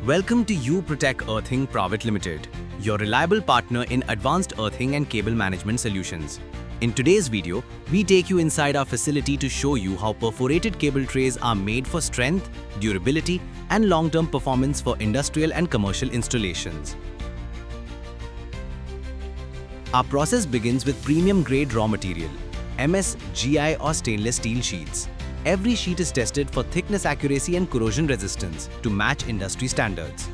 Welcome to U-Protec Earthing Private Limited, your reliable partner in advanced earthing and cable management solutions. In today's video, we take you inside our facility to show you how perforated cable trays are made for strength, durability, and long-term performance for industrial and commercial installations. Our process begins with premium-grade raw material, MS, GI or stainless steel sheets. Every sheet is tested for thickness accuracy and corrosion resistance to match industry standards.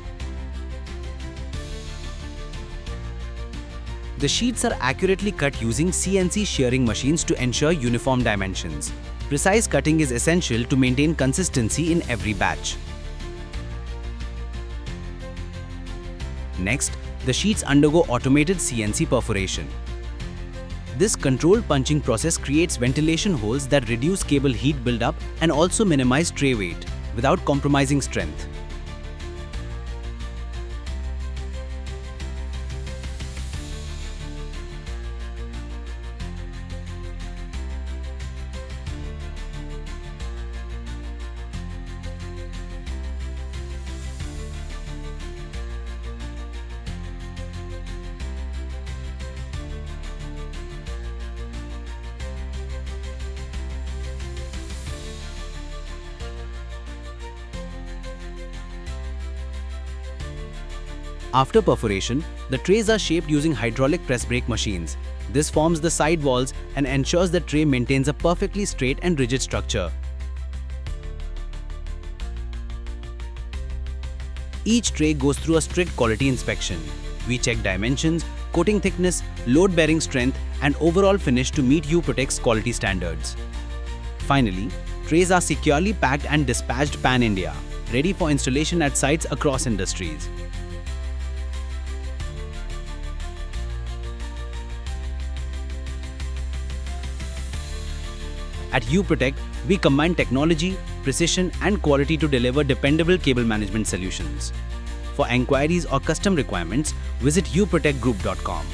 The sheets are accurately cut using CNC shearing machines to ensure uniform dimensions. Precise cutting is essential to maintain consistency in every batch. Next, the sheets undergo automated CNC perforation. This controlled punching process creates ventilation holes that reduce cable heat buildup and also minimize tray weight without compromising strength. After perforation, the trays are shaped using hydraulic press brake machines. This forms the side walls and ensures the tray maintains a perfectly straight and rigid structure. Each tray goes through a strict quality inspection. We check dimensions, coating thickness, load-bearing strength, and overall finish to meet U-Protec's quality standards. Finally, trays are securely packed and dispatched pan-India, ready for installation at sites across industries. At U-Protec, we combine technology, precision, and quality to deliver dependable cable management solutions. For enquiries or custom requirements, visit uprotecgroup.com.